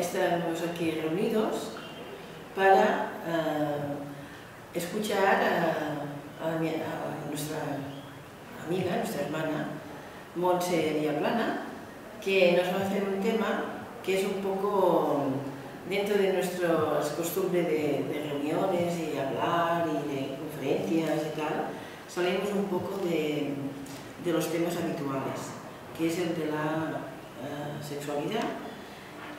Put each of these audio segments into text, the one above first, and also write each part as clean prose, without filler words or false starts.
estamos aquí reunidos para escuchar a nuestra amiga, nuestra hermana, Montse Viaplana, que nos va a hacer un tema que es un poco dentro de nuestras costumbres de reuniones y hablar y de conferencias y tal. Salimos un poco de los temas habituales, que es el de la sexualidad.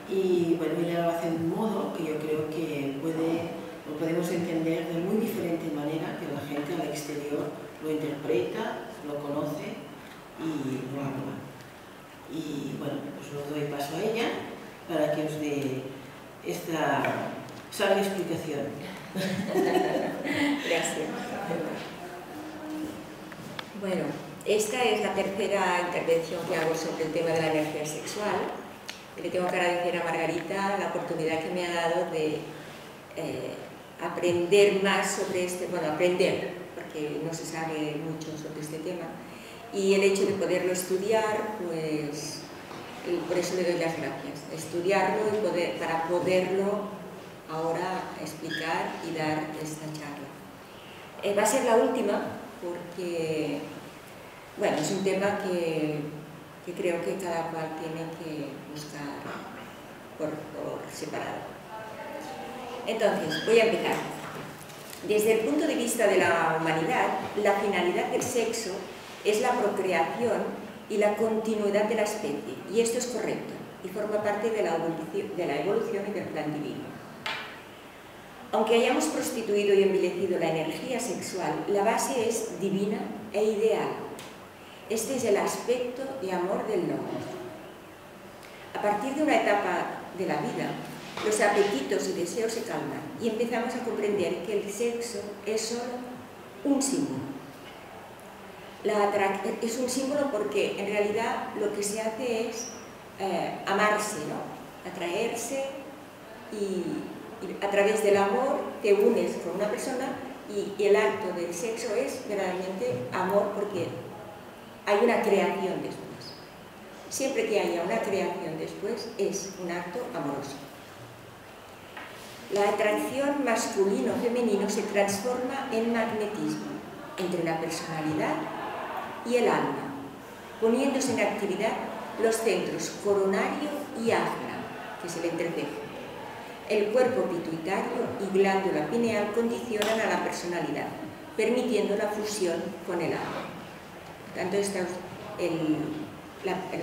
Y bueno, ella lo hace de un modo que yo creo que lo podemos entender de muy diferente manera que la gente al exterior lo interpreta, lo conoce y lo habla. Y bueno, pues lo doy paso a ella para que os dé esta sabia explicación. Gracias. Bueno, esta es la tercera intervención que hago sobre el tema de la energía sexual. Le tengo que agradecer a Margarita la oportunidad que me ha dado de aprender más sobre aprender, porque no se sabe mucho sobre este tema, y el hecho de poderlo estudiar, pues por eso le doy las gracias, estudiarlo y para poderlo ahora explicar y dar esta charla. Va a ser la última porque, bueno, es un tema que creo que cada cual tiene que buscar por separado. Entonces, voy a empezar. Desde el punto de vista de la humanidad, la finalidad del sexo es la procreación y la continuidad de la especie, y esto es correcto, y forma parte de la evolución y del plan divino. Aunque hayamos prostituido y envilecido la energía sexual, la base es divina e ideal. Este es el aspecto de amor del logos. A partir de una etapa de la vida, los apetitos y deseos se calman y empezamos a comprender que el sexo es solo un símbolo. Es un símbolo porque en realidad lo que se hace es amarse, ¿no? Atraerse, y a través del amor te unes con una persona y el acto del sexo es verdaderamente amor porque hay una creación después. Siempre que haya una creación después es un acto amoroso. La atracción masculino-femenino se transforma en magnetismo entre la personalidad y el alma, poniéndose en actividad los centros coronario y ajna, que es el entrecejo. El cuerpo pituitario y glándula pineal condicionan a la personalidad, permitiendo la fusión con el alma. Por tanto,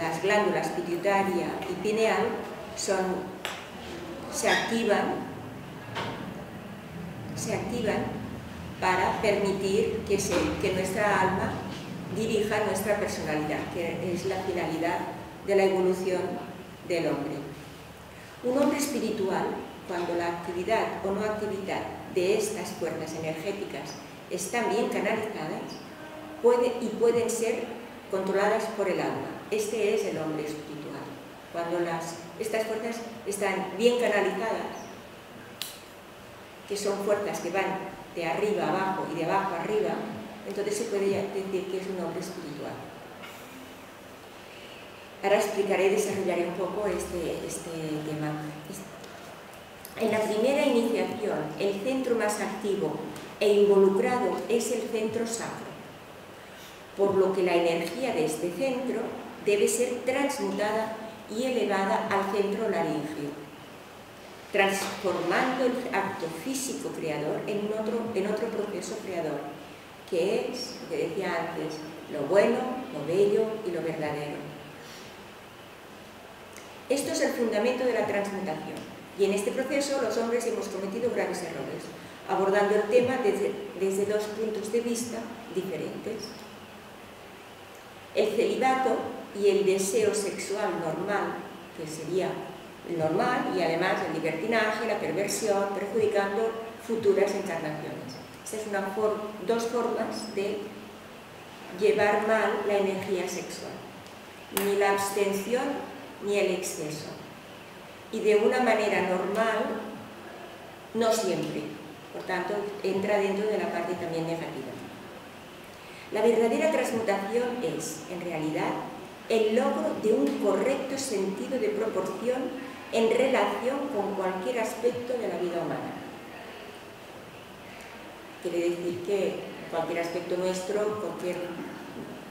las glándulas pituitaria y pineal se activan para permitir que nuestra alma dirija nuestra personalidad, que es la finalidad de la evolución del hombre. Un hombre espiritual, cuando la actividad o no actividad de estas fuerzas energéticas están bien canalizadas, pueden ser controladas por el alma. Este es el hombre espiritual. Cuando estas fuerzas están bien canalizadas, que son fuerzas que van de arriba a abajo y de abajo a arriba, entonces se puede decir que es un hombre espiritual. Ahora explicaré y desarrollaré un poco este tema. En la primera iniciación, el centro más activo e involucrado es el centro sacro, por lo que la energía de este centro debe ser transmutada y elevada al centro laríngeo, transformando el acto físico creador en otro proceso creador, que es, lo que decía antes, lo bueno, lo bello y lo verdadero. Esto es el fundamento de la transmutación, y en este proceso los hombres hemos cometido graves errores, abordando el tema desde dos puntos de vista diferentes. El celibato y el deseo sexual normal, que sería normal, y además el libertinaje, la perversión, perjudicando futuras encarnaciones. Estas son dos formas de llevar mal la energía sexual. Ni la abstención ni el exceso. Y de una manera normal, no siempre. Por tanto, entra dentro de la parte también negativa. La verdadera transmutación es, en realidad, el logro de un correcto sentido de proporción en relación con cualquier aspecto de la vida humana. Quiere decir que cualquier aspecto nuestro, cualquier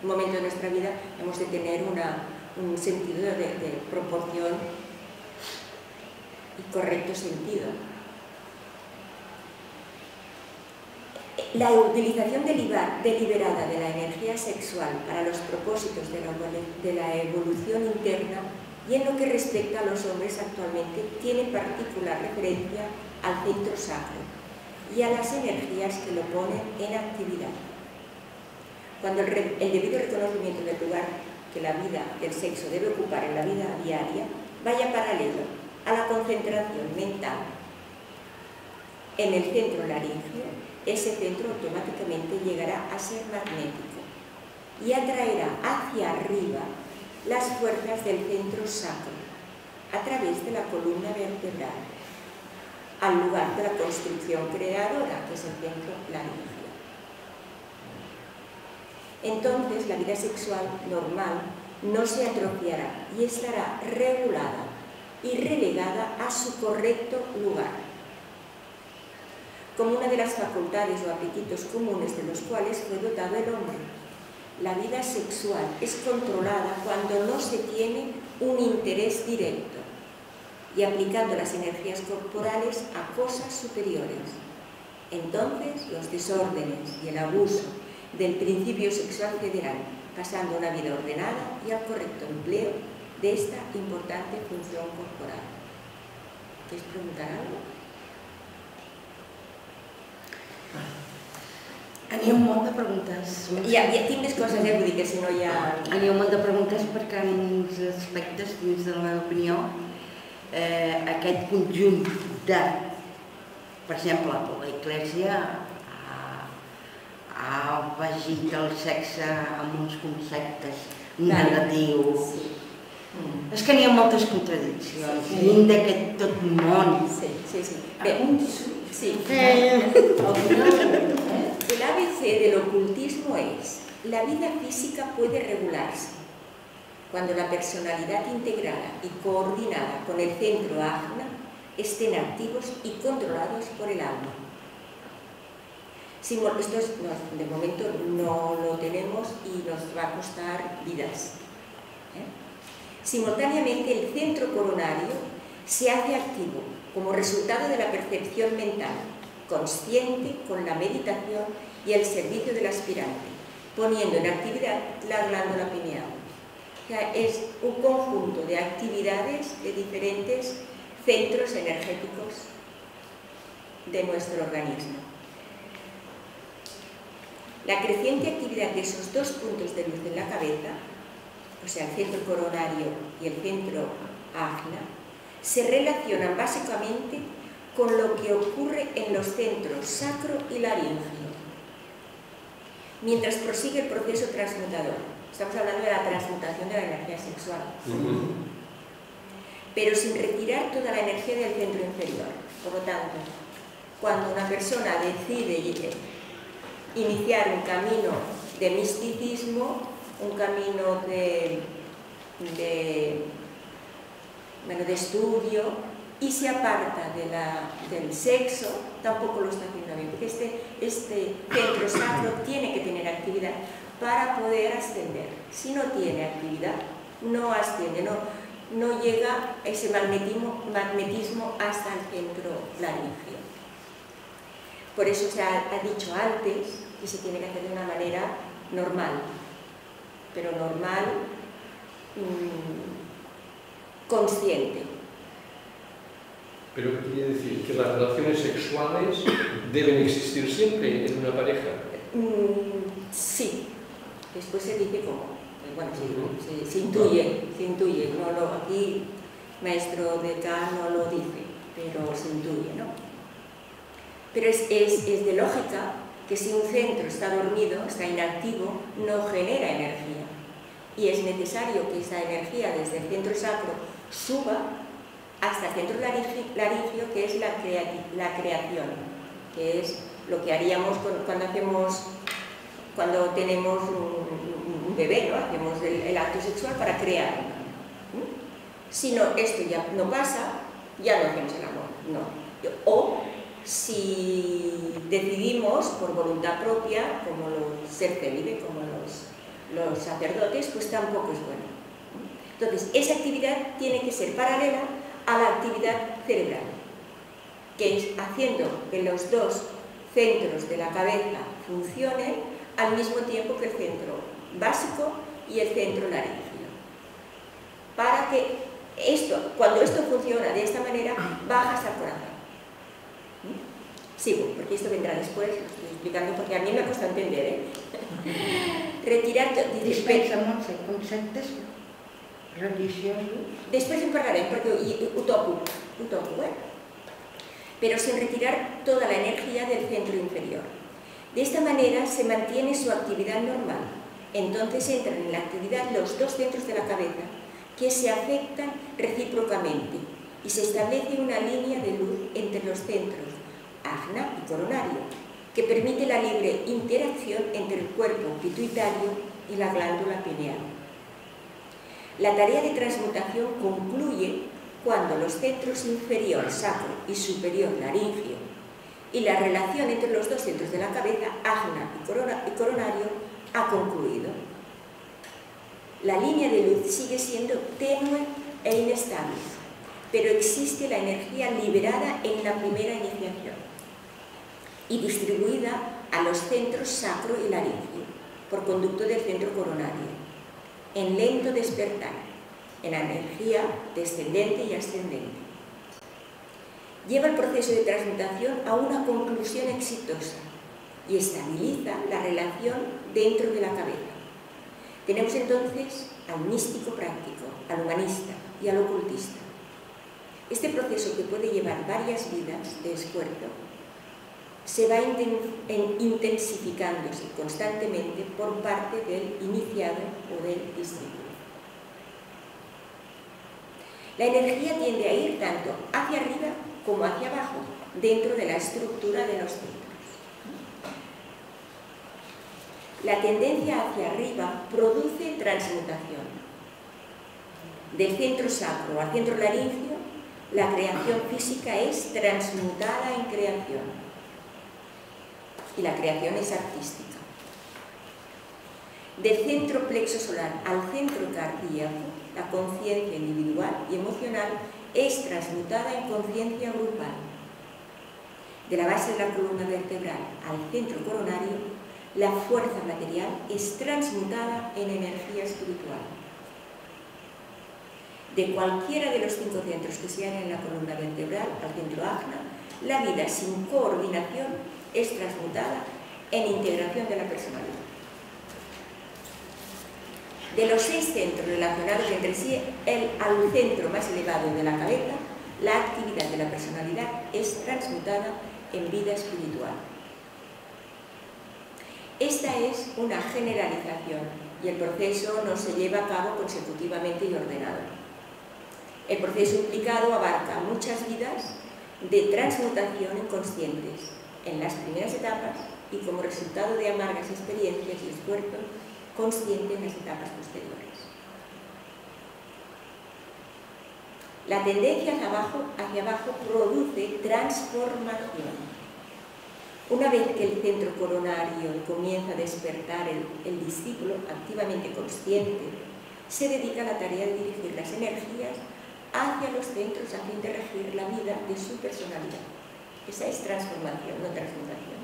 momento de nuestra vida, hemos de tener un sentido de proporción y correcto sentido. La utilización deliberada de la energía sexual para los propósitos de la evolución interna y en lo que respecta a los hombres actualmente tiene particular referencia al centro sacro y a las energías que lo ponen en actividad. Cuando el debido reconocimiento del lugar que la vida del sexo debe ocupar en la vida diaria vaya paralelo a la concentración mental en el centro laríngeo, ese centro automáticamente llegará a ser magnético y atraerá hacia arriba las fuerzas del centro sacro a través de la columna vertebral al lugar de la construcción creadora, que es el centro laríngeo. Entonces la vida sexual normal no se atrofiará y estará regulada y relegada a su correcto lugar, como una de las facultades o apetitos comunes de los cuales fue dotado el hombre. La vida sexual es controlada cuando no se tiene un interés directo y aplicando las energías corporales a cosas superiores. Entonces, los desórdenes y el abuso del principio sexual cederán, pasando a una vida ordenada y al correcto empleo de esta importante función corporal. ¿Quieres preguntar algo? Hi ha un munt de preguntes. Ja tinc més coses, vull dir que si no ja... Hi ha un munt de preguntes perquè en uns aspectes, dins de la meva opinió, aquest conjunt de, per exemple, l'Església ha afegit el sexe amb uns conceptes negatius. És que n'hi ha moltes contradiccions dins d'aquest tot món. Sí. Sí. El ABC del ocultismo es: la vida física puede regularse cuando la personalidad integrada y coordinada con el centro ajna estén activos y controlados por el alma. Esto de momento no lo tenemos y nos va a costar vidas. Simultáneamente, el centro coronario se hace activo como resultado de la percepción mental, consciente con la meditación y el servicio del aspirante, poniendo en actividad la glándula pineal. O sea, es un conjunto de actividades de diferentes centros energéticos de nuestro organismo. La creciente actividad de esos dos puntos de luz en la cabeza, o sea, el centro coronario y el centro ajna, se relacionan básicamente con lo que ocurre en los centros sacro y laríngeo, mientras prosigue el proceso transmutador. Estamos hablando de la transmutación de la energía sexual, pero sin retirar toda la energía del centro inferior. Por lo tanto, cuando una persona decide iniciar un camino de misticismo, un camino de estudio, y se aparta del sexo, tampoco lo está haciendo bien, porque este centro sacro tiene que tener actividad para poder ascender. Si no tiene actividad, no asciende, no llega ese magnetismo hasta el centro laríngeo. Por eso se ha dicho antes que se tiene que hacer de una manera normal, pero normal, consciente. ¿Pero qué quiere decir? ¿Que las relaciones sexuales deben existir siempre en una pareja? Sí. Después se dice cómo. Bueno, se intuye. Aquí maestro de K no lo dice, pero se intuye, ¿no? Pero es de lógica que si un centro está dormido, está inactivo, no genera energía. Y es necesario que esa energía desde el centro sacro suba hasta el centro laríngeo, que es la creación, que es lo que haríamos cuando tenemos un bebé, ¿no? Hacemos el acto sexual para crear. Si no, esto ya no pasa, ya no hacemos el amor, no. O si decidimos por voluntad propia, como los ser célibe, como los sacerdotes, pues tampoco es bueno. Entonces, esa actividad tiene que ser paralela a la actividad cerebral, que es haciendo que los dos centros de la cabeza funcionen al mismo tiempo que el centro básico y el centro laríngeo. Para que cuando esto funciona de esta manera, bajas al corazón. Sigo, porque esto vendrá después, lo estoy explicando porque a mí me cuesta entender, Retirar... Dispensa, Montse, conceptes religiosos. Després en parlarem, perquè ho toco, pero sin retirar toda la energía del centro inferior. De esta manera se mantiene su actividad normal. Entonces entran en la actividad los dos centros de la cabeza que se afectan recíprocamente y se establece una línea de luz entre los centros ajna y coronario que permite la libre interacción entre el cuerpo pituitario y la glándula pineal. La tarea de transmutación concluye cuando los centros inferior, sacro y superior, laríngeo, y la relación entre los dos centros de la cabeza, ajna y coronario, ha concluido. La línea de luz sigue siendo tenue e inestable, pero existe la energía liberada en la primera iniciación y distribuida a los centros sacro y laríngeo por conducto del centro coronario, en lento despertar, en la energía descendente y ascendente. Lleva el proceso de transmutación a una conclusión exitosa y estabiliza la relación dentro de la cabeza. Tenemos entonces al místico práctico, al humanista y al ocultista. Este proceso, que puede llevar varias vidas de esfuerzo, se va intensificándose constantemente por parte del iniciado o del discípulo. La energía tiende a ir tanto hacia arriba como hacia abajo, dentro de la estructura de los centros. La tendencia hacia arriba produce transmutación. Del centro sacro al centro laríngeo, la creación física es transmutada en creación. Y la creación es artística. Del centro plexo solar al centro cardíaco, la conciencia individual y emocional es transmutada en conciencia grupal. De la base de la columna vertebral al centro coronario, la fuerza material es transmutada en energía espiritual. De cualquiera de los 5 centros que se hallan en la columna vertebral al centro ajna, la vida sin coordinación es transmutada en integración de la personalidad. De los 6 centros relacionados entre sí, al centro más elevado de la cabeza, la actividad de la personalidad es transmutada en vida espiritual. Esta es una generalización y el proceso no se lleva a cabo consecutivamente y ordenado. El proceso implicado abarca muchas vidas de transmutación inconscientes en las primeras etapas y como resultado de amargas experiencias y esfuerzo consciente en las etapas posteriores. La tendencia hacia abajo produce transformación. Una vez que el centro coronario comienza a despertar, el discípulo, activamente consciente, se dedica a la tarea de dirigir las energías hacia los centros a fin de regir la vida de su personalidad. Esa es transformación, no transmutación.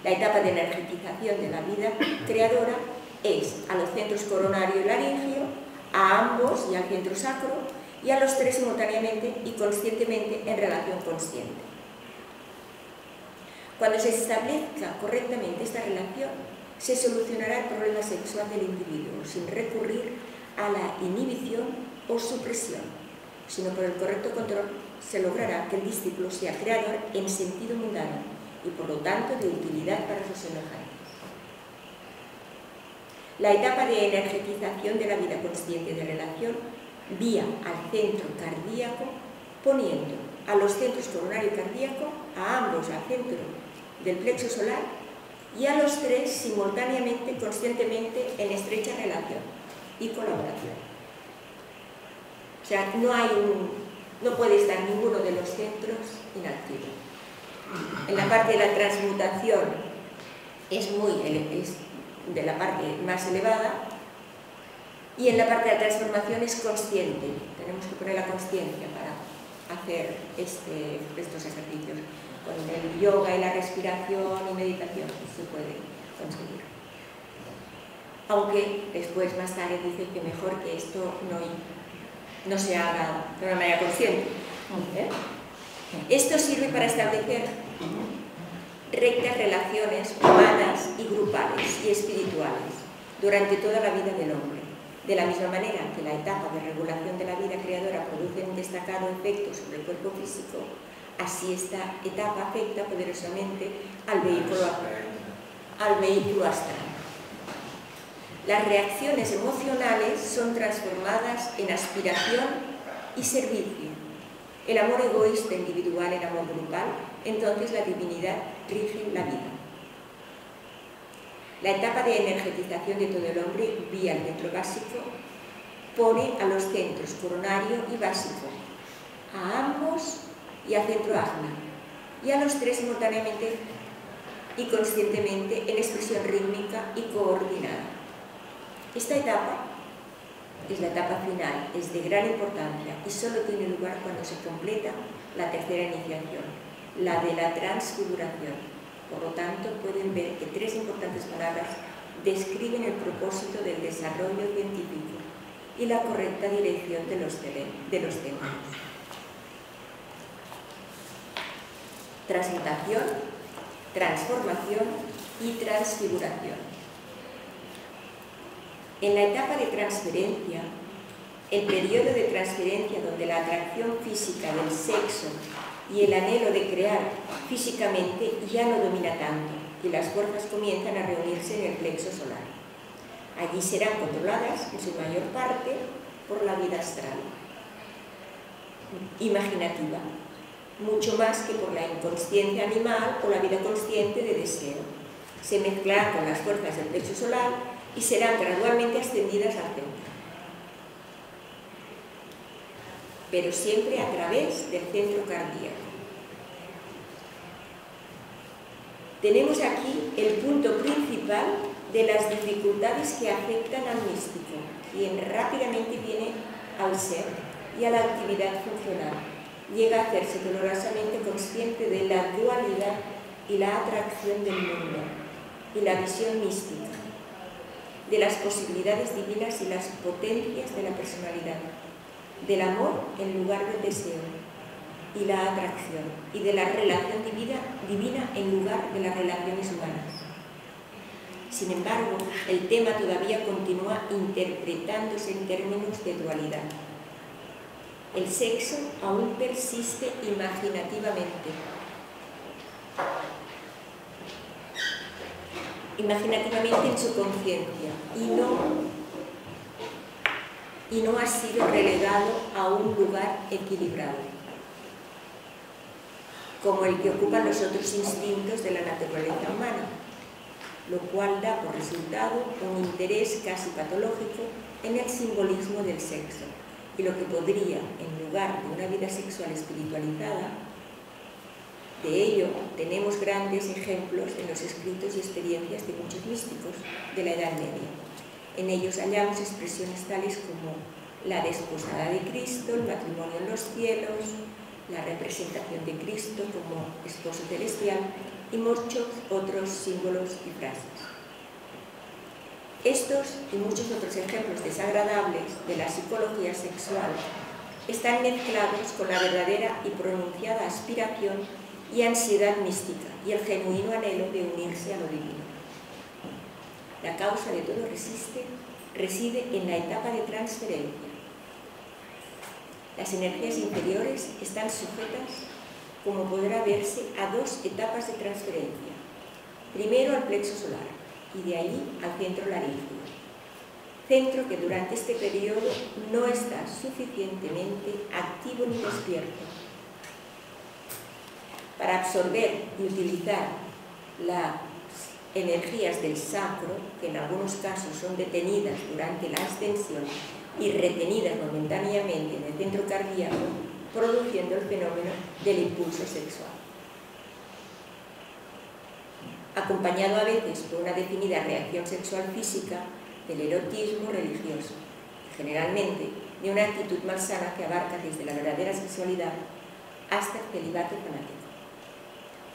La etapa de energetización de la vida creadora es a los centros coronario y laríngeo, a ambos y al centro sacro, y a los 3 simultáneamente y conscientemente en relación consciente. Cuando se establezca correctamente esta relación, se solucionará el problema sexual del individuo sin recurrir a la inhibición o supresión, sino por el correcto control se logrará que el discípulo sea creador en sentido mundano y por lo tanto de utilidad para sus semejantes. La etapa de energetización de la vida consciente de relación vía al centro cardíaco, poniendo a los centros coronario y cardíaco, a ambos al centro del plexo solar y a los 3 simultáneamente, conscientemente, en estrecha relación y colaboración. O sea, no puede estar ninguno de los centros inactivo. En la parte de la transmutación es de la parte más elevada, y en la parte de la transformación es consciente. Tenemos que poner la consciencia para hacer estos ejercicios. Con el yoga y la respiración y meditación se puede conseguir. Aunque después, más tarde, dice que mejor que esto no se haga de una manera consciente. Esto sirve para establecer rectas relaciones humanas y grupales y espirituales durante toda la vida del hombre. De la misma manera que la etapa de regulación de la vida creadora produce un destacado efecto sobre el cuerpo físico, así esta etapa afecta poderosamente al vehículo astral. Las reacciones emocionales son transformadas en aspiración y servicio. El amor egoísta individual en amor grupal, entonces la divinidad rige la vida. La etapa de energetización de todo el hombre, vía el centro básico, pone a los centros coronario y básico, a ambos y al centro ajna, y a los tres simultáneamente y conscientemente en expresión rítmica y coordinada. Esta etapa es la etapa final, es de gran importancia y solo tiene lugar cuando se completa la tercera iniciación, la de la transfiguración. Por lo tanto, pueden ver que tres importantes palabras describen el propósito del desarrollo científico y la correcta dirección de los centros. Transmutación, transformación y transfiguración. En la etapa de transferencia, el periodo de transferencia donde la atracción física del sexo y el anhelo de crear físicamente ya no domina tanto y las fuerzas comienzan a reunirse en el plexo solar. Allí serán controladas, en su mayor parte, por la vida astral, imaginativa, mucho más que por la inconsciencia animal o la vida consciente de deseo. Se mezclarán con las fuerzas del plexo solar y serán gradualmente ascendidas al centro, pero siempre a través del centro cardíaco. Tenemos aquí el punto principal de las dificultades que afectan al místico, quien rápidamente viene al ser y a la actividad funcional. Llega a hacerse dolorosamente consciente de la dualidad y la atracción del mundo y la visión mística, de las posibilidades divinas y las potencias de la personalidad, del amor en lugar del deseo y la atracción, y de la relación divina en lugar de las relaciones humanas. Sin embargo, el tema todavía continúa interpretándose en términos de dualidad. El sexo aún persiste imaginativamente. Imaginativamente en su conciencia y no ha sido relegado a un lugar equilibrado, como el que ocupan los otros instintos de la naturaleza humana, lo cual da por resultado un interés casi patológico en el simbolismo del sexo, y lo que podría, en lugar de una vida sexual espiritualizada. De ello tenemos grandes ejemplos en los escritos y experiencias de muchos místicos de la Edad Media. En ellos hallamos expresiones tales como la desposada de Cristo, el matrimonio en los cielos, la representación de Cristo como esposo celestial y muchos otros símbolos y frases. Estos y muchos otros ejemplos desagradables de la psicología sexual están mezclados con la verdadera y pronunciada aspiración y ansiedad mística y el genuino anhelo de unirse a lo divino. La causa de todo reside en la etapa de transferencia. Las energías inferiores están sujetas, como podrá verse, a dos etapas de transferencia. Primero al plexo solar y de ahí al centro laríngeo, centro que durante este periodo no está suficientemente activo ni despierto. Para absorber y utilizar las energías del sacro, que en algunos casos son detenidas durante la ascensión y retenidas momentáneamente en el centro cardíaco, produciendo el fenómeno del impulso sexual. Acompañado a veces por una definida reacción sexual física del erotismo religioso, generalmente de una actitud malsana que abarca desde la verdadera sexualidad hasta el celibato fanático.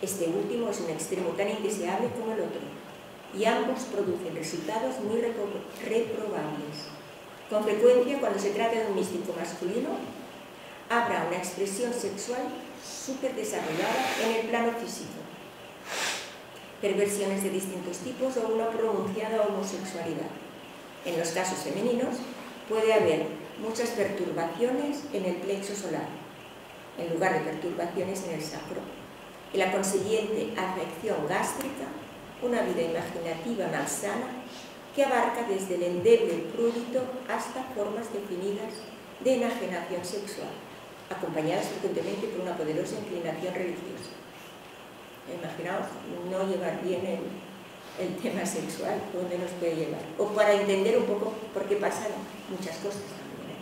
Este último es un extremo tan indeseable como el otro, y ambos producen resultados muy reprobables. Con frecuencia, cuando se trata de un místico masculino, habrá una expresión sexual súper desarrollada en el plano físico, perversiones de distintos tipos o una pronunciada homosexualidad. En los casos femeninos puede haber muchas perturbaciones en el plexo solar, en lugar de perturbaciones en el sacro, y la consiguiente afección gástrica, una vida imaginativa malsana que abarca desde el endeble prurito hasta formas definidas de enajenación sexual, acompañadas frecuentemente por una poderosa inclinación religiosa. Imaginaos no llevar bien el tema sexual, ¿dónde nos puede llevar? O para entender un poco por qué pasan muchas cosas también.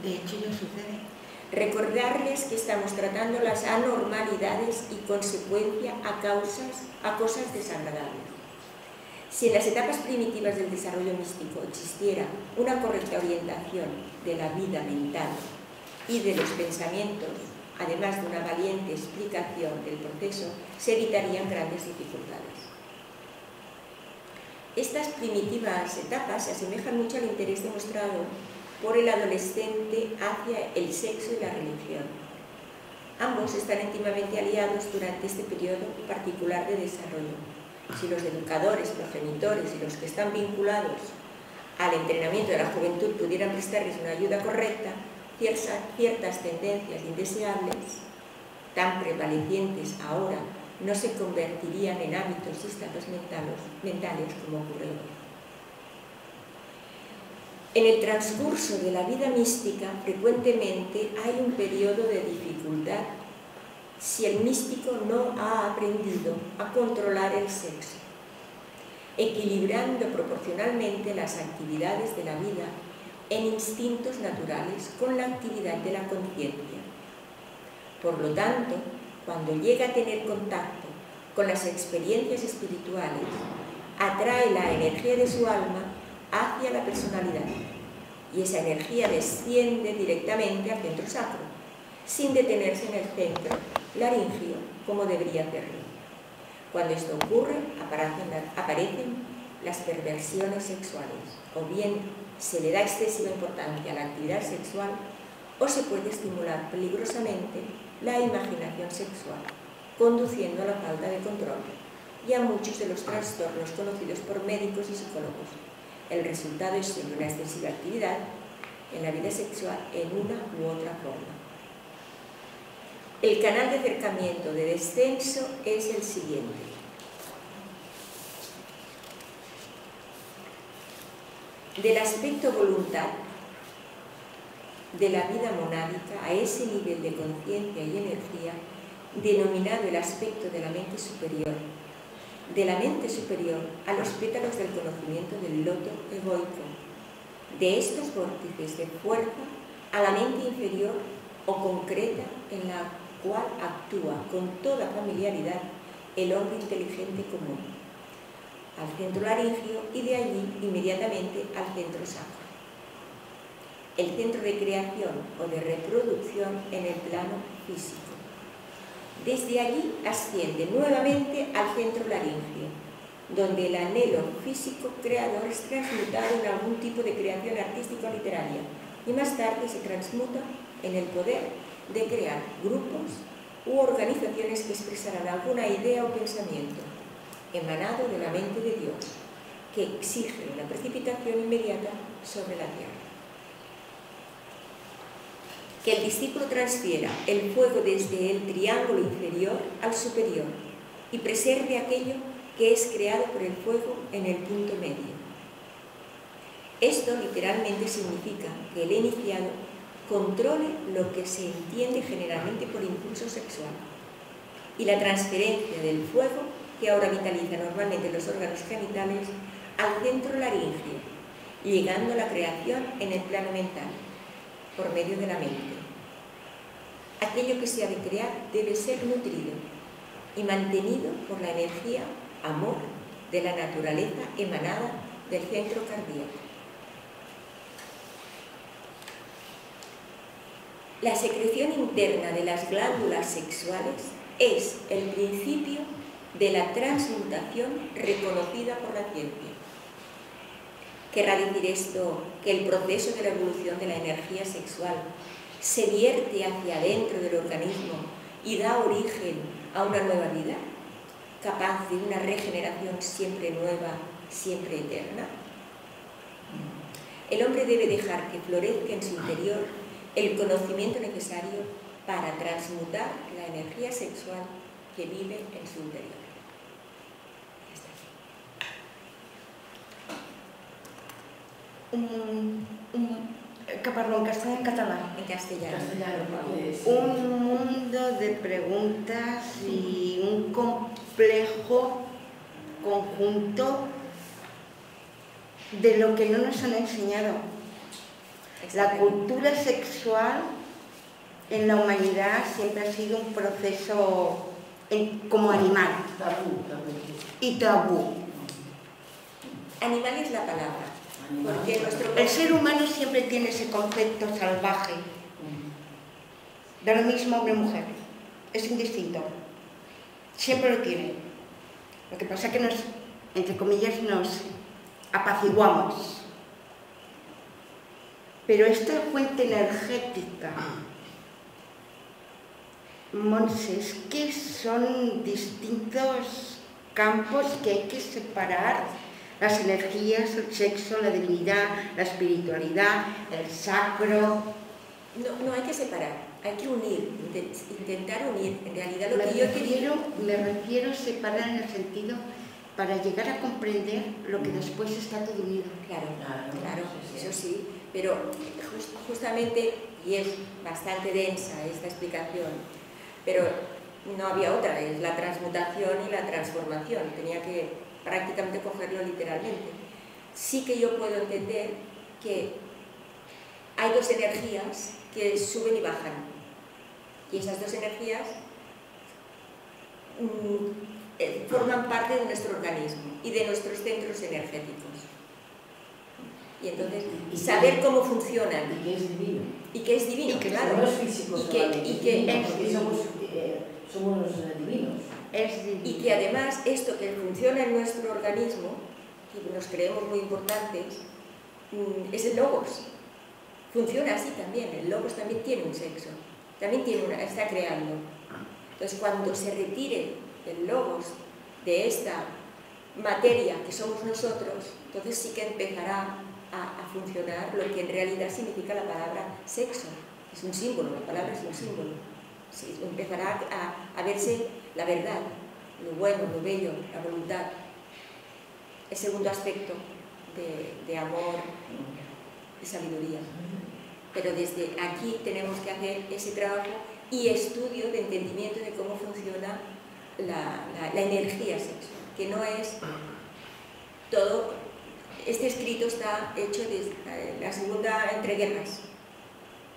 De hecho, no sucede. Recordarles que estamos tratando las anormalidades y consecuencia a cosas desagradables. Si en las etapas primitivas del desarrollo místico existiera una correcta orientación de la vida mental y de los pensamientos, además de una valiente explicación del proceso, se evitarían grandes dificultades. Estas primitivas etapas se asemejan mucho al interés demostrado por el adolescente hacia el sexo y la religión. Ambos están íntimamente aliados durante este periodo particular de desarrollo. Si los educadores, progenitores y los que están vinculados al entrenamiento de la juventud pudieran prestarles una ayuda correcta, ciertas tendencias indeseables, tan prevalecientes ahora, no se convertirían en hábitos y estados mentales como ocurre hoy. En el transcurso de la vida mística, frecuentemente hay un periodo de dificultad si el místico no ha aprendido a controlar el sexo, equilibrando proporcionalmente las actividades de la vida en instintos naturales con la actividad de la conciencia. Por lo tanto, cuando llega a tener contacto con las experiencias espirituales, atrae la energía de su alma hacia la personalidad, y esa energía desciende directamente al centro sacro, sin detenerse en el centro laringio como debería hacerlo. Cuando esto ocurre, aparecen las perversiones sexuales, o bien se le da excesiva importancia a la actividad sexual, o se puede estimular peligrosamente la imaginación sexual, conduciendo a la falta de control y a muchos de los trastornos conocidos por médicos y psicólogos. El resultado es siempre una excesiva actividad en la vida sexual en una u otra forma. El canal de acercamiento de descenso es el siguiente. Del aspecto voluntad de la vida monádica a ese nivel de conciencia y energía denominado el aspecto de la mente superior, de la mente superior a los pétalos del conocimiento del loto egoico, de estos vórtices de fuerza a la mente inferior o concreta en la cual actúa con toda familiaridad el hombre inteligente común, al centro laringio y de allí inmediatamente al centro sacro, el centro de creación o de reproducción en el plano físico. Desde allí asciende nuevamente al centro laringio, donde el anhelo físico creador es transmutado en algún tipo de creación artística o literaria y más tarde se transmuta en el poder de crear grupos u organizaciones que expresarán alguna idea o pensamiento emanado de la mente de Dios, que exige una precipitación inmediata sobre la tierra. Que el discípulo transfiera el fuego desde el triángulo inferior al superior y preserve aquello que es creado por el fuego en el punto medio. Esto literalmente significa que el iniciado controle lo que se entiende generalmente por impulso sexual y la transferencia del fuego que ahora vitaliza normalmente los órganos genitales al centro laringio llegando a la creación en el plano mental, por medio de la mente. Aquello que se ha de crear debe ser nutrido y mantenido por la energía, amor, de la naturaleza emanada del centro cardíaco. La secreción interna de las glándulas sexuales es el principio de la transmutación reconocida por la ciencia. ¿Querrá decir esto que el proceso de la evolución de la energía sexual se vierte hacia adentro del organismo y da origen a una nueva vida, capaz de una regeneración siempre nueva, siempre eterna? El hombre debe dejar que florezca en su interior el conocimiento necesario para transmutar la energía sexual que vive en su interior. Caparrón, castellano, en catalán. En castellano. Un mundo de preguntas y un complejo conjunto de lo que no nos han enseñado. La cultura sexual en la humanidad siempre ha sido un proceso como animal. Y tabú. Animal es la palabra. Porque el ser humano siempre tiene ese concepto salvaje. Da lo mismo hombre o mujer. Es indistinto. Siempre lo tiene. Lo que pasa es que nos, entre comillas, nos apaciguamos. Pero esta fuente energética, Montse, es que son distintos campos que hay que separar. Las energías, el sexo, la divinidad, la espiritualidad, el sacro. No hay que separar, hay que unir, intentar unir. En realidad lo que yo me refiero a separar en el sentido para llegar a comprender lo que después está todo unido. Claro, eso sí, pero justamente, y es bastante densa esta explicación, pero no había otra, es la transmutación y la transformación, tenía que prácticamente cogerlo literalmente. Sí que yo puedo entender que hay dos energías que suben y bajan, y esas dos energías forman parte de nuestro organismo y de nuestros centros energéticos. Y entonces, saber cómo funcionan. Y que es divino. Y que es divino, claro. No es físico solamente. Y que somos divinos. Y que además esto que funciona en nuestro organismo, que nos creemos muy importantes, es el logos. Funciona así también. El logos también tiene un sexo. También está creando. Entonces, cuando se retire el logos de esta materia que somos nosotros, entonces sí que empezará a funcionar lo que en realidad significa la palabra sexo. Es un símbolo, la palabra es un símbolo. Sí, empezará a verse la verdad, lo bueno, lo bello, la voluntad. El segundo aspecto de amor y sabiduría. Pero desde aquí tenemos que hacer ese trabajo y estudio de entendimiento de cómo funciona la energía sexual, que no es todo. Este escrito está hecho de la segunda entreguerras,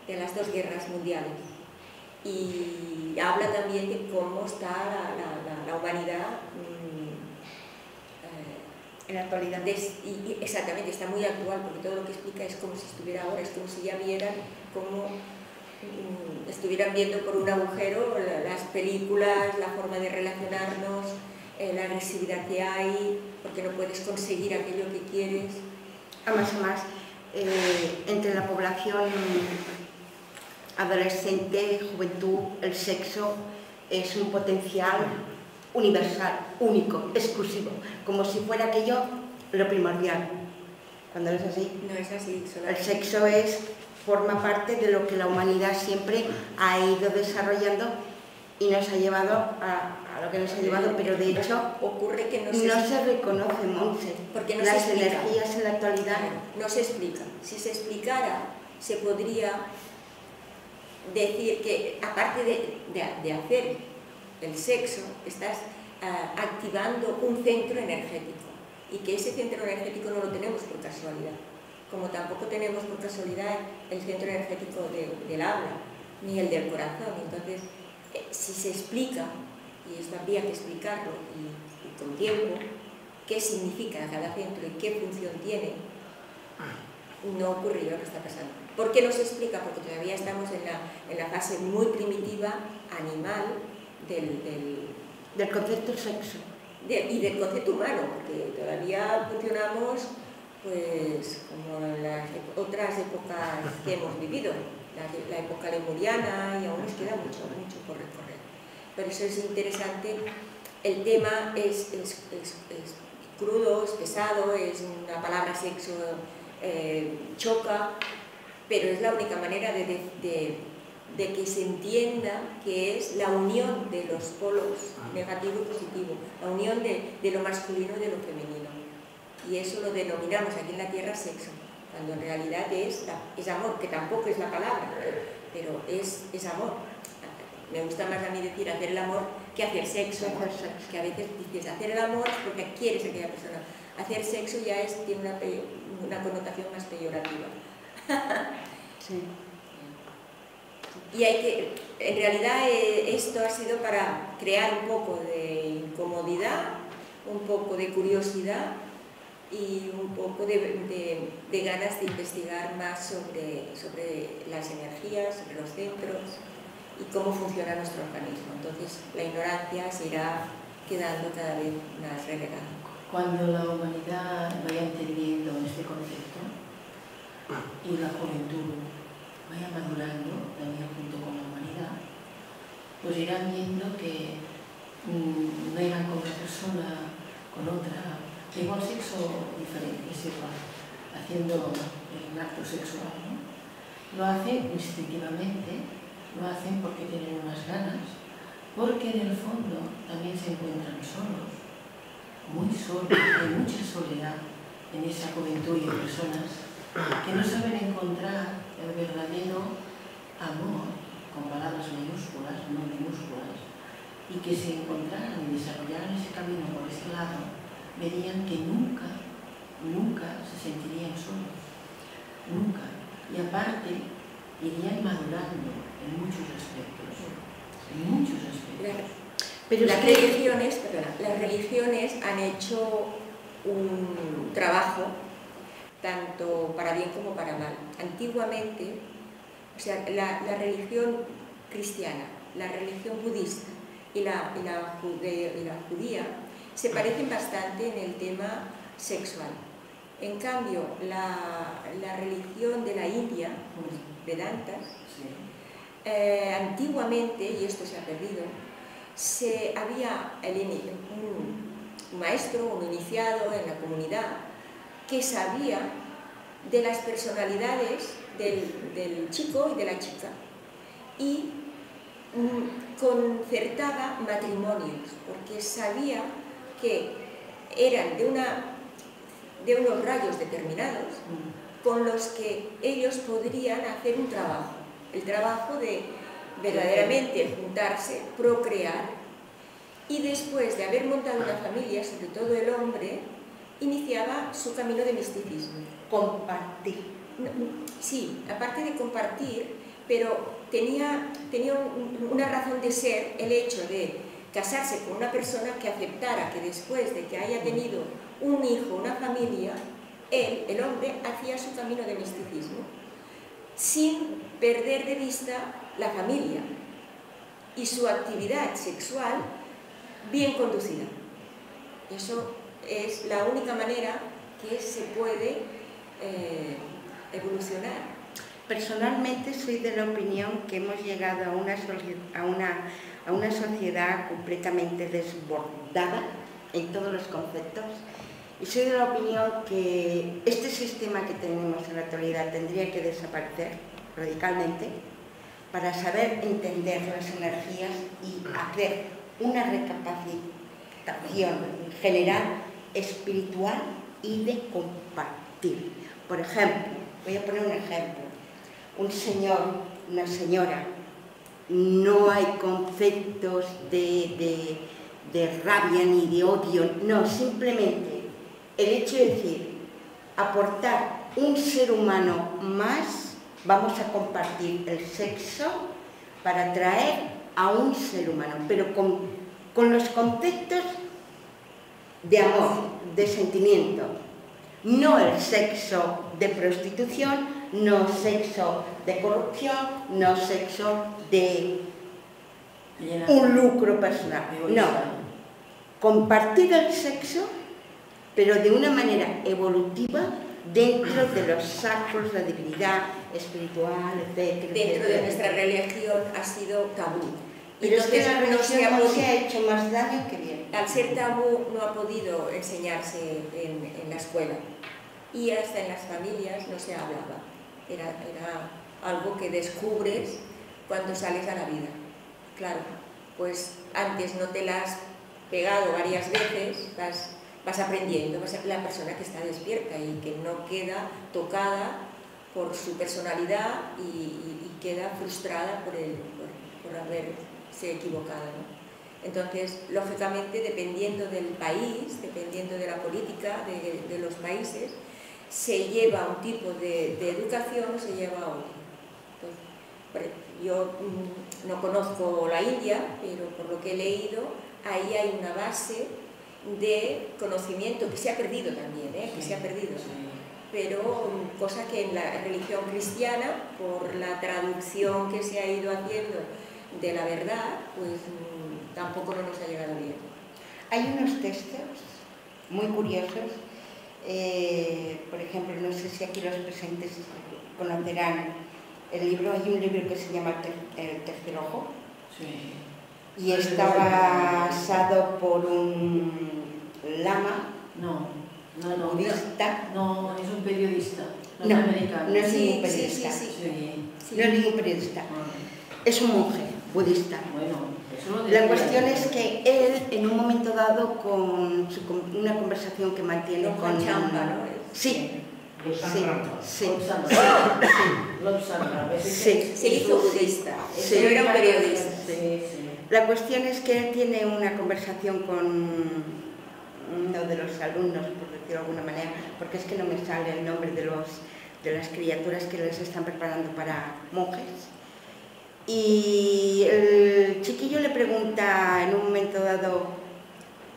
de las dos guerras mundiales, y habla también de cómo está la humanidad en la actualidad. Y exactamente, está muy actual, porque todo lo que explica es como si estuviera ahora, es como si ya vieran cómo estuvieran viendo por un agujero las películas, la forma de relacionarnos, la agresividad que hay, porque no puedes conseguir aquello que quieres. Además, entre la población adolescente, juventud, el sexo es un potencial universal, único, exclusivo, como si fuera aquello lo primordial. Cuando no es así. No es así. El sexo forma parte de lo que la humanidad siempre ha ido desarrollando y nos ha llevado a lo que nos ha llevado, pero de hecho ocurre que no se reconoce, Montse, porque no las se explica. energías en la actualidad. No se explica. Si se explicara, se podría decir que aparte de hacer el sexo, estás activando un centro energético, y que ese centro energético no lo tenemos por casualidad. como tampoco tenemos por casualidad el centro energético del aura, ni el del corazón. Entonces, si se explica, y esto habría que explicarlo y con tiempo, qué significa cada centro y qué función tiene, no ocurriría lo que está pasando. ¿Por qué no se explica? Porque todavía estamos en la fase muy primitiva, animal, del concepto sexo. Y del concepto humano, porque todavía funcionamos pues como en las otras épocas que hemos vivido, la época lemuriana, y aún nos queda mucho por recorrer. Por eso es interesante, el tema es crudo, es pesado, es una palabra sexo, choca, pero es la única manera de que se entienda que es la unión de los polos negativo y positivo, la unión de lo masculino y de lo femenino. Y eso lo denominamos aquí en la Tierra sexo, cuando en realidad es amor, que tampoco es la palabra, pero es amor. Me gusta más a mí decir hacer el amor que hacer sexo, que a veces dices hacer el amor porque quieres a aquella persona. Hacer sexo ya tiene una connotación más peyorativa. Sí. Y en realidad esto ha sido para crear un poco de incomodidad, un poco de curiosidad y un poco de ganas de investigar más sobre las energías, sobre los centros y cómo funciona nuestro organismo. Entonces la ignorancia se irá quedando cada vez más relegada. Cuando la humanidad vaya entendiendo este concepto y la juventud vaya madurando también junto con la humanidad, pues irán viendo que no irán con una persona, con otra, de igual sexo diferente, es igual, haciendo el acto sexual, ¿no? Lo hacen instintivamente, lo hacen porque tienen unas ganas, porque en el fondo también se encuentran solos, muy solos, hay mucha soledad en esa juventud y en personas que no saben encontrar el verdadero amor, con palabras mayúsculas, no minúsculas, y que si encontraran y desarrollaran ese camino por ese lado, verían que nunca se sentirían solos, nunca. Y aparte, irían madurando en muchos aspectos, Pero las religiones han hecho un trabajo tanto para bien como para mal. Antiguamente, o sea, la religión cristiana, la religión budista y la judía se parecen bastante en el tema sexual. En cambio, la religión de la India, los Vedantas, antiguamente, y esto se ha perdido, había un maestro, un iniciado en la comunidad que sabía de las personalidades del chico y de la chica y concertaba matrimonios, porque sabía que eran de unos rayos determinados con los que ellos podrían hacer un trabajo, el trabajo de verdaderamente juntarse, procrear, y después de haber montado una familia, sobre todo el hombre, iniciaba su camino de misticismo. Compartir. Sí, aparte de compartir, pero tenía una razón de ser el hecho de casarse con una persona que aceptara que después de que haya tenido un hijo, una familia, él, el hombre, hacía su camino de misticismo, sin perder de vista la familia y su actividad sexual bien conducida. Eso es la única manera que se puede evolucionar. Personalmente soy de la opinión que hemos llegado a una sociedad completamente desbordada en todos los conceptos, y soy de la opinión que este sistema que tenemos en la actualidad tendría que desaparecer radicalmente para saber entender las energías y hacer una recapacitación general, espiritual y de compartir. Por ejemplo, voy a poner un ejemplo, un señor, una señora, no hay conceptos de rabia ni de odio, no, simplemente el hecho de decir, aportar un ser humano más, vamos a compartir el sexo para atraer a un ser humano, pero con los conceptos de amor, de sentimiento, no el sexo de prostitución, no sexo de corrupción, no sexo de un lucro personal, no, compartir el sexo, pero de una manera evolutiva dentro de los sacros, la divinidad espiritual, etc. Dentro de nuestra religión ha sido tabú. Pero es que la religión no se ha hecho más daño que bien. Al ser tabú no ha podido enseñarse en la escuela y hasta en las familias no se hablaba. Era algo que descubres cuando sales a la vida. Claro, pues antes no te la has pegado varias veces, vas aprendiendo, vas a ser la persona que está despierta y que no queda tocada por su personalidad y queda frustrada por haberse equivocado, ¿no? Entonces, lógicamente, dependiendo del país, dependiendo de la política de los países, se lleva un tipo de educación o se lleva a otro. Entonces, yo no conozco la India, pero por lo que he leído, ahí hay una base de conocimiento que se ha perdido también, que se ha perdido, pero cosa que en la religión cristiana, por la traducción que se ha ido haciendo de la verdad, pues tampoco no nos ha llegado bien. Hay unos textos muy curiosos, por ejemplo, no sé si aquí los presentes conocerán el libro, hay un libro que se llama El tercer ojo, sí. Y está basado por un lama budista. No, es un periodista norteamericano. No es ningún periodista. No es ningún periodista. Es un monje budista. La cuestión es que él, en un momento dado, con una conversación que mantiene con Champa, ¿no? Sí. Se hizo budista, pero era un periodista. La cuestión es que él tiene una conversación con uno de los alumnos, por decirlo de alguna manera, porque es que no me sale el nombre de las criaturas que les están preparando para monjes. Y el chiquillo le pregunta en un momento dado,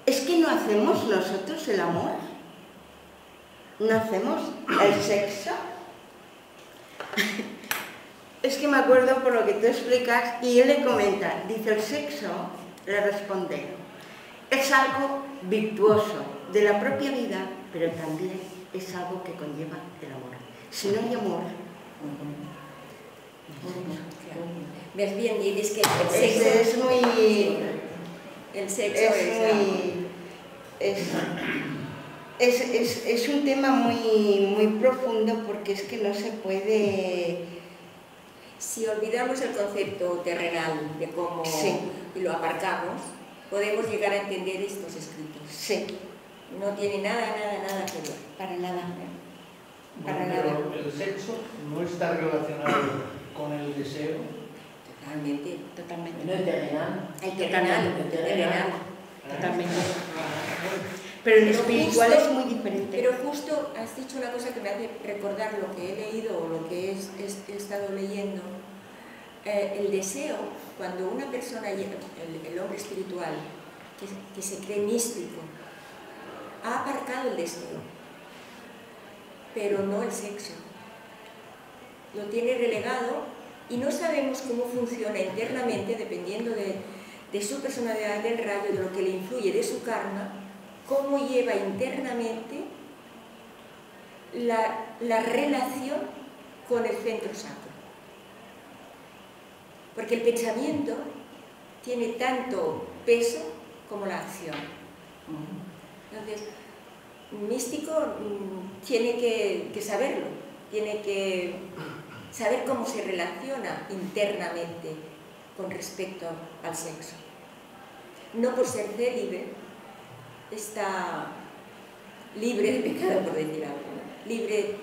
¿es que no hacemos nosotros el amor? ¿No hacemos el sexo? Es que me acuerdo por lo que tú explicas y él le comenta, dice, el sexo, le responde, es algo virtuoso de la propia vida, pero también es algo que conlleva el amor. Si no hay amor, ¿ves bien? Y dices que el sexo es un tema muy profundo porque es que no se puede... Si olvidamos el concepto terrenal de cómo y lo aparcamos, podemos llegar a entender estos escritos. Sí. No tiene nada que ver. Para nada. Pero el sexo no está relacionado con el deseo. Totalmente. No es terrenal. Terrenal. Totalmente. Pero el espiritual es muy diferente. Pero justo has dicho una cosa que me hace recordar lo que he leído o lo que he estado leyendo. El deseo, cuando una persona, el hombre espiritual, que se cree místico, ha aparcado el deseo, pero no el sexo. Lo tiene relegado y no sabemos cómo funciona internamente, dependiendo de su personalidad, del rayo, de lo que le influye, de su karma, cómo lleva internamente la relación con el centro sacro. Porque el pensamiento tiene tanto peso como la acción. Entonces, un místico tiene que saberlo, tiene que saber cómo se relaciona internamente con respecto al sexo. No por ser célibe está libre de pecado, por decir algo, ¿no? Libre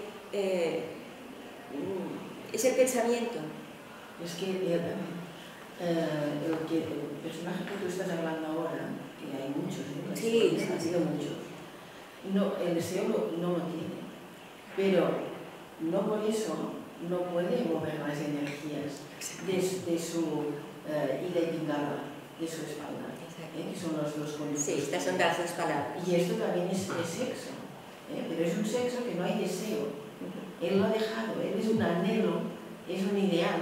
es el pensamiento. Es que el personaje que tú estás hablando ahora, que hay muchos, ¿no? Sí, han sido muchos. No, el deseo no lo tiene, pero no por eso no puede mover las energías de su ida y pingada, de su espalda, que son los dos conductos. Sí, estas son las dos palabras. Y esto también es sexo, pero es un sexo que no hay deseo. Él lo ha dejado, él es un anhelo, es un ideal,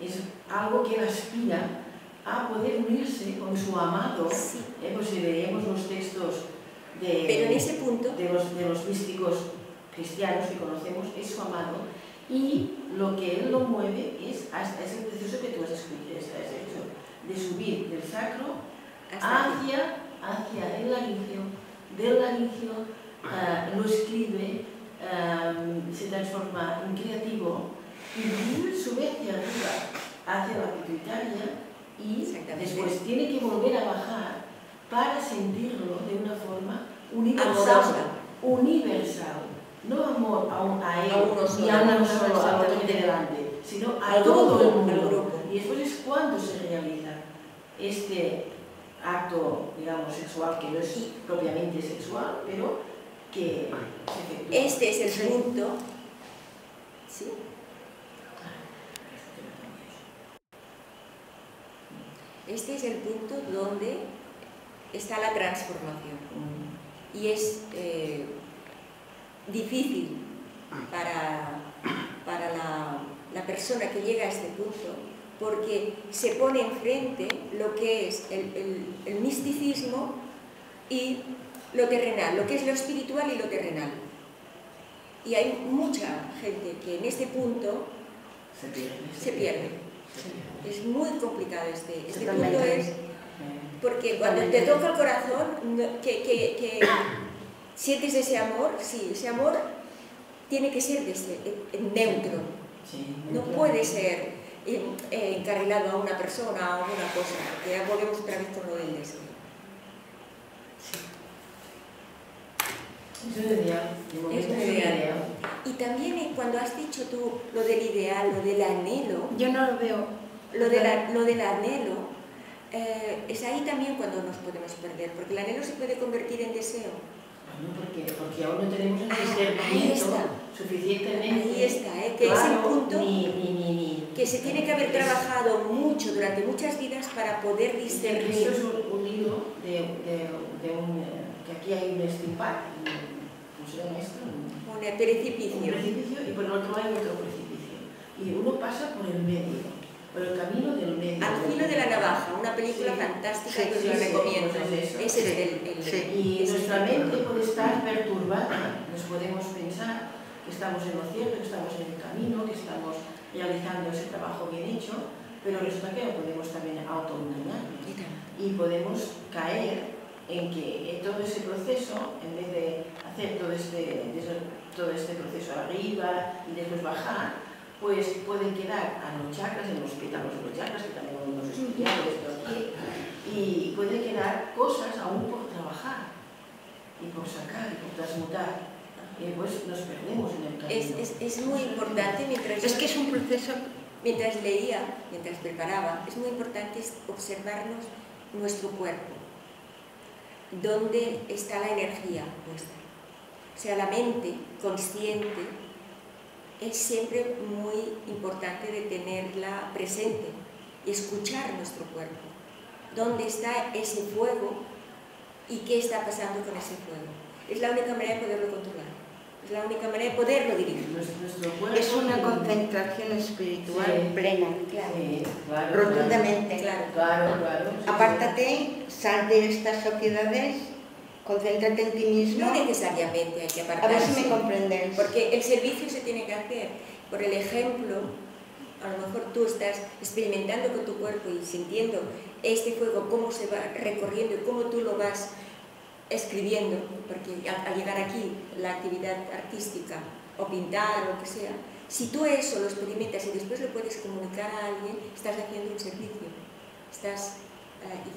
es algo que él aspira a poder unirse con su amado. Sí. Pues si leemos los textos Pero en ese punto, de los místicos cristianos que conocemos, es su amado, y lo que él lo mueve es hasta ese proceso que tú has hecho, de subir del sacro hacia el laringio, del laringio lo escribe, se transforma en creativo y sube hacia arriba, hacia la pituitaria, y después tiene que volver a bajar para sentirlo de una forma universal. No amor a él y a uno solo, al otro de delante, sino a todo el mundo. Y después es cuando se realiza este acto, digamos, sexual, que no es propiamente sexual, pero que se efectúa. Este es el punto. ¿Sí? Este es el punto donde está la transformación. Y es difícil para la persona que llega a este punto, porque se pone enfrente lo que es el misticismo y lo terrenal, lo que es lo espiritual y lo terrenal. Y hay mucha gente que en este punto se pierde. Es muy complicado este punto, es porque cuando te toca el corazón, que sientes ese amor, sí, ese amor tiene que ser neutro, no puede ser encarrilado a una persona o a una cosa, porque ya volvemos otra vez con lo del deseo. Es un ideal. Es un ideal. Y también cuando has dicho tú lo del ideal, lo del anhelo, yo no lo veo. Lo del anhelo, es ahí también cuando nos podemos perder, porque el anhelo se puede convertir en deseo. No, porque aún no tenemos el discernimiento suficientemente. Ahí está, que claro, es el punto que se ni, tiene que haber trabajado mucho durante muchas vidas para poder discernir. Esto es un hilo de un... que aquí hay un steampack, ¿cómo se llama esto? Un precipicio. Un precipicio, y por el otro hay otro precipicio. Y uno pasa por el medio, por el camino del medio. Al filo de la navaja, una película fantástica que os la recomiendo. Ese es el y nuestra mente puede estar perturbada, nos podemos pensar que estamos en lo cierto, que estamos en el camino, que estamos realizando ese trabajo bien hecho, pero resulta que podemos también autoengañarnos y podemos caer en que todo ese proceso, en vez de hacer todo este proceso arriba y después bajar, pues pueden quedar a los chakras, en los pétalos de los chakras, que también hemos estudiado esto aquí, y pueden quedar cosas aún por trabajar, y por sacar, y por transmutar. Y pues nos perdemos en el camino. Es muy importante, Es que es un proceso... Mientras leía, mientras preparaba, es muy importante observarnos nuestro cuerpo, dónde está la energía nuestra. O sea, la mente consciente es siempre muy importante de tenerla presente y escuchar nuestro cuerpo. ¿Dónde está ese fuego y qué está pasando con ese fuego? Es la única manera de poderlo controlar. Es la única manera de poderlo dirigir. Nuestro cuerpo es una concentración espiritual plena, claro. Sí, claro, rotundamente. Claro. Apártate, sal de estas sociedades, concéntrate en ti mismo. No necesariamente hay que apartarse. A ver si me comprendes. Porque el servicio se tiene que hacer. Por el ejemplo, a lo mejor tú estás experimentando con tu cuerpo y sintiendo este fuego, cómo se va recorriendo y cómo tú lo vas escribiendo, porque al llegar aquí la actividad artística o pintar o lo que sea, si tú eso lo experimentas y después lo puedes comunicar a alguien, estás haciendo un servicio.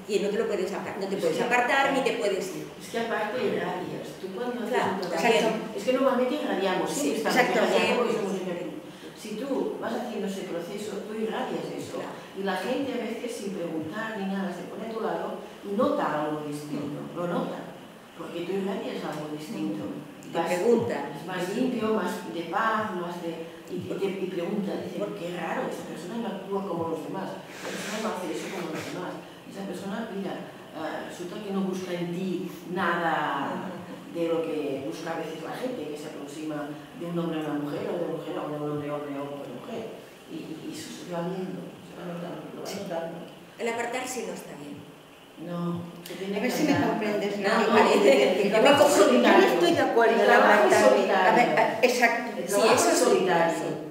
Y no te puedes apartar ni te puedes ir. Es que aparte irradias. Tú cuando haces Claro, un trabajo, es que normalmente irradiamos, Sí, estamos exacto, irradiando porque somos energía. Si tú vas haciendo ese proceso, tú irradias eso. Claro. Y la gente a veces sin preguntar ni nada se pone a tu lado y nota algo distinto, lo nota, porque tú irradias algo distinto. te preguntan. Es más limpio, más de paz, más de... Y pregunta, dice, qué raro, esa persona no actúa como los demás, esa persona no hace eso como los demás, esa persona, mira, resulta que no busca en ti nada de lo que busca a veces la gente, que se aproxima de un hombre a una mujer, o de mujer a un hombre a otra mujer, y eso se va viendo, se va notando, lo va notando. El apartarse no está bien. No, se tiene A ver que si me andar. comprendes. No, ¿no? parece. Yo no estoy de acuerdo en apartarme. A ver, exacto. El Sí, trabajo eso es sí. solitario.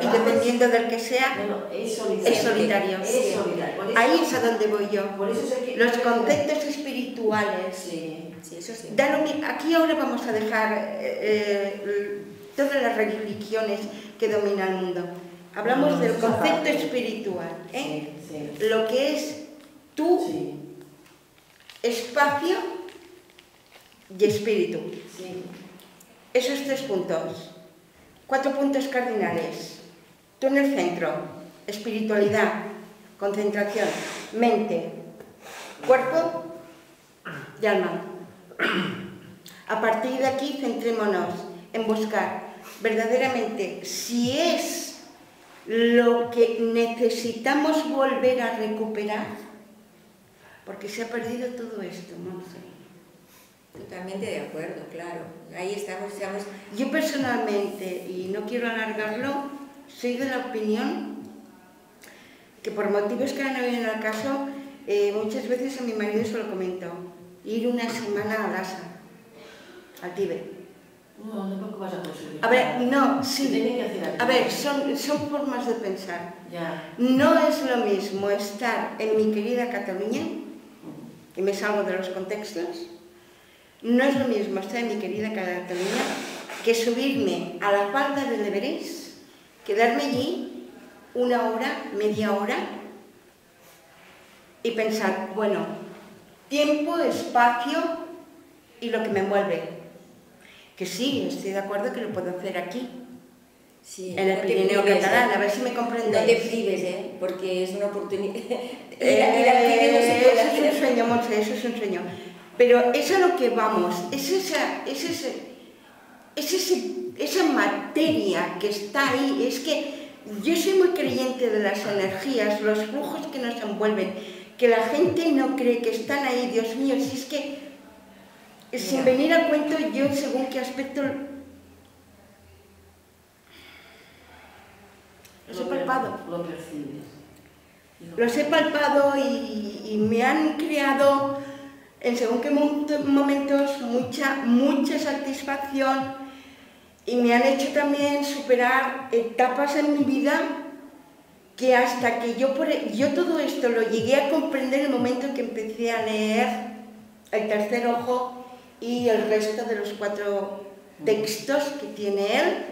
Y dependiendo del que sea, No, es solitario. es solitario. Es solitario. Por eso- Ahí es a donde voy yo. Por eso sé que... Los conceptos espirituales. Sí. Sí, eso sí. Aquí ahora vamos a dejar todas las religiones que dominan el mundo. Hablamos del concepto espiritual, ¿eh? Sí. Lo que es tu Sí. espacio y espíritu. Sí. Esos 3 puntos. 4 puntos cardinales. Tú en el centro. Espiritualidad, concentración, mente, cuerpo y alma. A partir de aquí centrémonos en buscar verdaderamente si es lo que necesitamos volver a recuperar, porque se ha perdido todo esto, Monse. Totalmente de acuerdo, claro. Ahí estamos. Yo personalmente, y no quiero alargarlo, soy de la opinión que por motivos que no vienen al caso, muchas veces a mi marido se lo comento, ir una semana a Lhasa, al Tíbet. No, tampoco vas a conseguir. A ver, no, sí. Tiene que hacer aquí. A ver, son formas de pensar. Ya. No es lo mismo estar en mi querida Cataluña, y me salgo de los contextos, no es lo mismo estar en mi querida Cataluña que subirme a la falda del Everest, quedarme allí 1 hora, media hora y pensar, bueno, tiempo, espacio y lo que me envuelve. Que sí, estoy de acuerdo que lo puedo hacer aquí, Sí, en el no te Pirineo prives, catalán, a ver si me comprendéis. No te prives, porque es una oportunidad. Ir al Tíbet no se puede Eso es un hacer. sueño, Monse, eso es un sueño. Pero es a lo que vamos, es esa materia que está ahí. Es que yo soy muy creyente de las energías, los flujos que nos envuelven, que la gente no cree que están ahí. Dios mío, si es que, sin venir a cuento, yo según qué aspecto los he palpado. Lo percibes. Los he palpado y me han creado en según qué momentos mucha satisfacción, y me han hecho también superar etapas en mi vida que hasta que yo todo esto lo llegué a comprender en el momento en que empecé a leer El tercer ojo y el resto de los 4 textos que tiene él,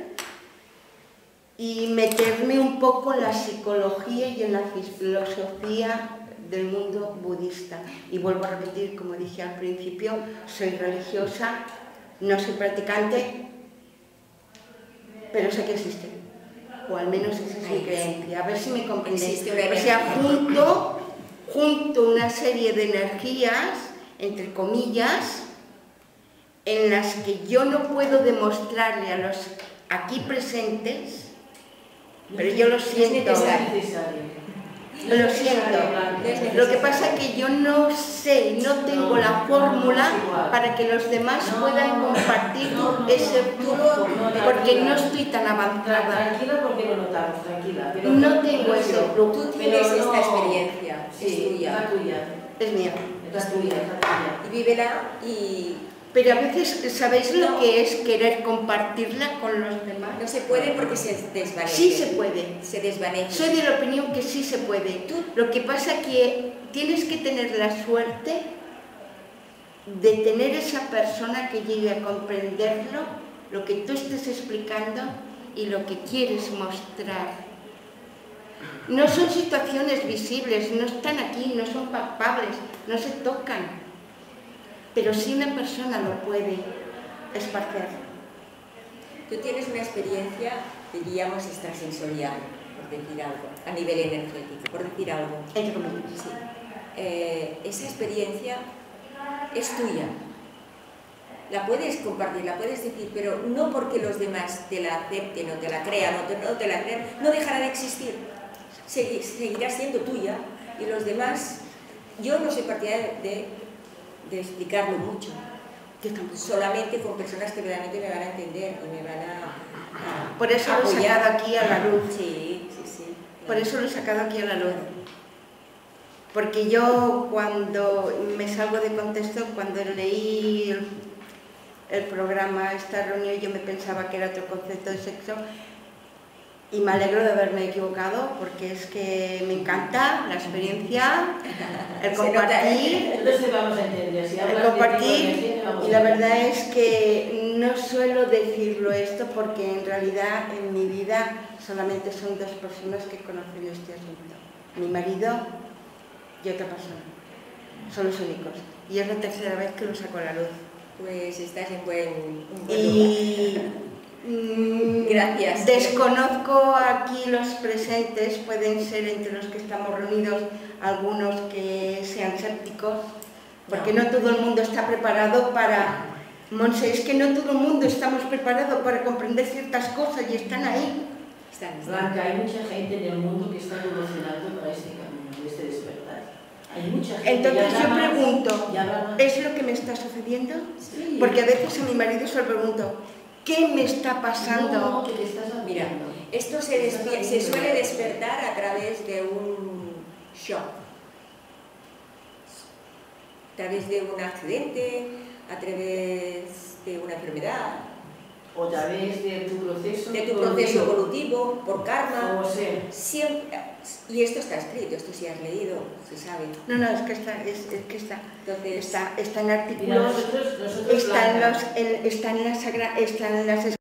y meterme un poco en la psicología y en la filosofía del mundo budista. Y vuelvo a repetir, como dije al principio, soy religiosa, no soy practicante, pero sé que existe, o al menos esa es mi creencia. A ver si me comprendéis. O sea, junto una serie de energías, entre comillas, en las que yo no puedo demostrarle a los aquí presentes, pero yo lo siento. Es necesario. Lo siento. Lo que pasa es que yo no sé, no tengo la fórmula para que los demás puedan compartir ese flujo, porque no estoy tan avanzada. Tranquila, porque lo notamos, tranquila. Pero No tengo ese flujo. Tú tienes esta experiencia, es Sí, tuya. la tuya. Es mía. Es tuya. Y vívela y Pero a veces, ¿sabéis lo que es querer compartirla con los demás? no se puede porque se desvanece. Sí se puede. Se desvanece. Soy de la opinión que sí se puede. Lo que pasa es que tienes que tener la suerte de tener esa persona que llegue a comprenderlo, lo que tú estés explicando y lo que quieres mostrar. No son situaciones visibles, no están aquí, no son palpables, no se tocan. Pero sí una persona lo puede esparcer. Tú tienes una experiencia, diríamos, extrasensorial, por decir algo, a nivel energético, por decir algo. Entre comillas. Sí. Esa experiencia es tuya. la puedes compartir, la puedes decir, pero no porque los demás te la acepten o te la crean o no te la crean, no dejará de existir. Seguirá siendo tuya y los demás, yo no soy partidaria de explicarlo mucho. Solamente con personas que realmente me van a entender y me van a por eso lo he sacado aquí a la luz. Sí, sí, sí. Por eso lo he sacado aquí a la luz. Porque yo cuando me salgo de contexto, cuando leí el programa, esta reunión, yo me pensaba que era otro concepto de sexo y me alegro de haberme equivocado porque es que me encanta la experiencia, el compartir, Entonces vamos a entender, si el compartir, y la verdad es que no suelo decirlo esto porque en realidad en mi vida solamente son 2 personas que conocen este asunto, mi marido y otra persona, son los únicos, y es la 3ª vez que lo saco a la luz. Pues estás en buen lugar. Gracias. Desconozco aquí los presentes, pueden ser entre los que estamos reunidos algunos que sean sépticos, porque no todo el mundo está preparado para... Monse, es que no todo el mundo estamos preparados para comprender ciertas cosas y están ahí. Blanca, hay mucha gente en el mundo que está evolucionando para este camino, este despertar. Hay mucha gente. Entonces yo pregunto, más. ¿es lo que me está sucediendo? Sí. Porque a veces a mi marido se lo pregunto, ¿qué me está pasando? No, que te estás haciendo. Mira, esto se suele despertar a través de un shock, a través de un accidente, a través de una enfermedad, O a través de tu proceso evolutivo, por karma. Como sea. Siempre, y esto está escrito, esto sí has leído, se sabe. No, es que está, Entonces, está en artículos, Mira, nosotros está en las